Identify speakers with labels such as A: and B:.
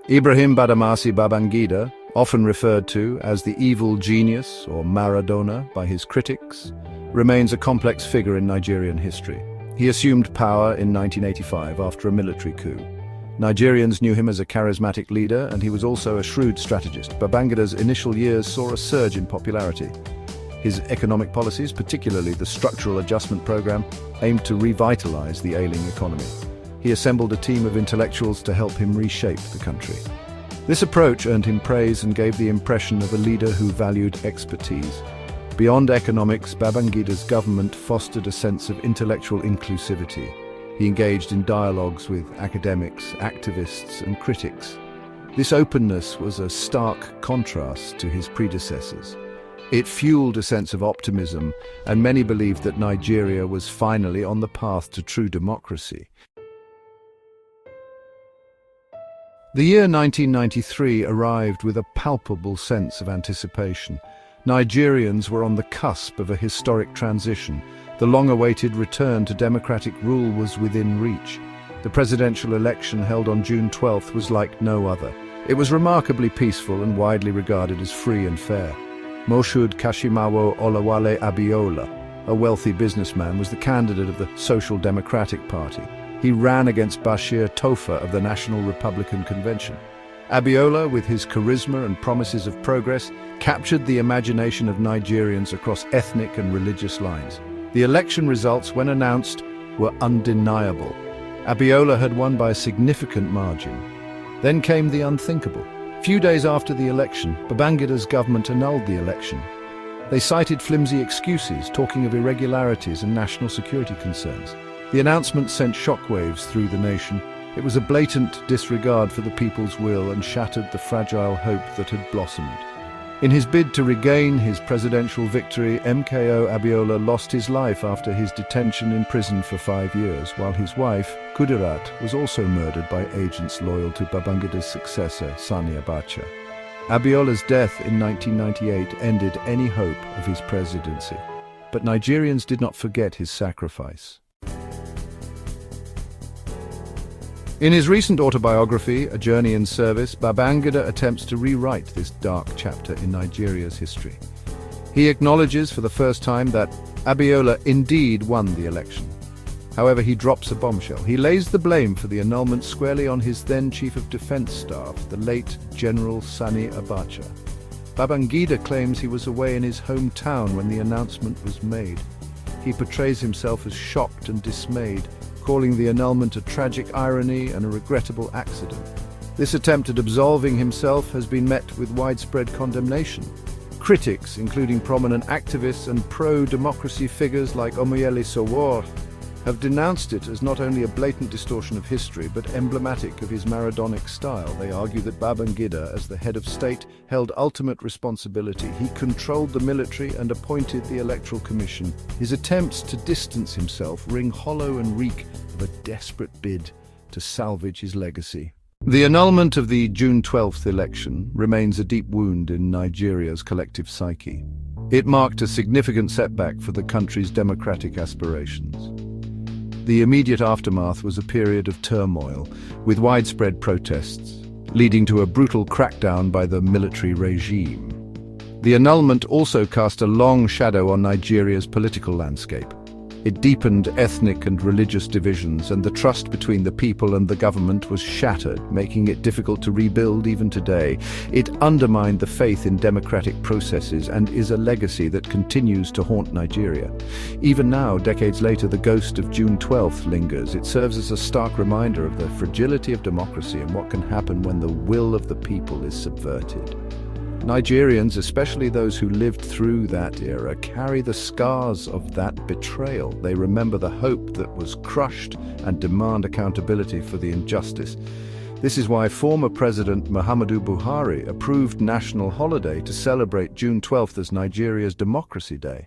A: Ibrahim Badamasi Babangida, often referred to as the evil genius or Maradona by his critics, remains a complex figure in Nigerian history. He assumed power in 1985 after a military coup. Nigerians knew him as a charismatic leader, and he was also a shrewd strategist. Babangida's initial years saw a surge in popularity. His economic policies, particularly the Structural Adjustment Program, aimed to revitalize the ailing economy. He assembled a team of intellectuals to help him reshape the country. This approach earned him praise and gave the impression of a leader who valued expertise. Beyond economics, Babangida's government fostered a sense of intellectual inclusivity. He engaged in dialogues with academics, activists, and critics. This openness was a stark contrast to his predecessors. It fueled a sense of optimism, and many believed that Nigeria was finally on the path to true democracy. The year 1993 arrived with a palpable sense of anticipation. Nigerians were on the cusp of a historic transition. The long-awaited return to democratic rule was within reach. The presidential election held on June 12th was like no other. It was remarkably peaceful and widely regarded as free and fair. Moshood Kashimawo Olawale Abiola, a wealthy businessman, was the candidate of the Social Democratic Party. He ran against Bashir Tofa of the National Republican Convention. Abiola, with his charisma and promises of progress, captured the imagination of Nigerians across ethnic and religious lines. The election results, when announced, were undeniable. Abiola had won by a significant margin. Then came the unthinkable. Few days after the election, Babangida's government annulled the election. They cited flimsy excuses, talking of irregularities and national security concerns. The announcement sent shockwaves through the nation. It was a blatant disregard for the people's will and shattered the fragile hope that had blossomed. In his bid to regain his presidential victory, MKO Abiola lost his life after his detention in prison for 5 years, while his wife, Kudirat, was also murdered by agents loyal to Babangida's successor, Sanni Abacha. Abiola's death in 1998 ended any hope of his presidency. But Nigerians did not forget his sacrifice. In his recent autobiography, A Journey in Service, Babangida attempts to rewrite this dark chapter in Nigeria's history. He acknowledges for the first time that Abiola indeed won the election. However, he drops a bombshell. He lays the blame for the annulment squarely on his then Chief of Defense Staff, the late General Sanni Abacha. Babangida claims he was away in his hometown when the announcement was made. He portrays himself as shocked and dismayed, calling the annulment a tragic irony and a regrettable accident. This attempt at absolving himself has been met with widespread condemnation. Critics, including prominent activists and pro-democracy figures like Omoyele Sowore, have denounced it as not only a blatant distortion of history, but emblematic of his Maradonic style. They argue that Babangida, as the head of state, held ultimate responsibility. He controlled the military and appointed the Electoral Commission. His attempts to distance himself ring hollow and reek of a desperate bid to salvage his legacy. The annulment of the June 12th election remains a deep wound in Nigeria's collective psyche. It marked a significant setback for the country's democratic aspirations. The immediate aftermath was a period of turmoil, with widespread protests, leading to a brutal crackdown by the military regime. The annulment also cast a long shadow on Nigeria's political landscape. It deepened ethnic and religious divisions, and the trust between the people and the government was shattered, making it difficult to rebuild even today. It undermined the faith in democratic processes and is a legacy that continues to haunt Nigeria. Even now, decades later, the ghost of June 12th lingers. It serves as a stark reminder of the fragility of democracy and what can happen when the will of the people is subverted. Nigerians, especially those who lived through that era, carry the scars of that betrayal. They remember the hope that was crushed and demand accountability for the injustice. This is why former President Muhammadu Buhari approved national holiday to celebrate June 12th as Nigeria's Democracy Day.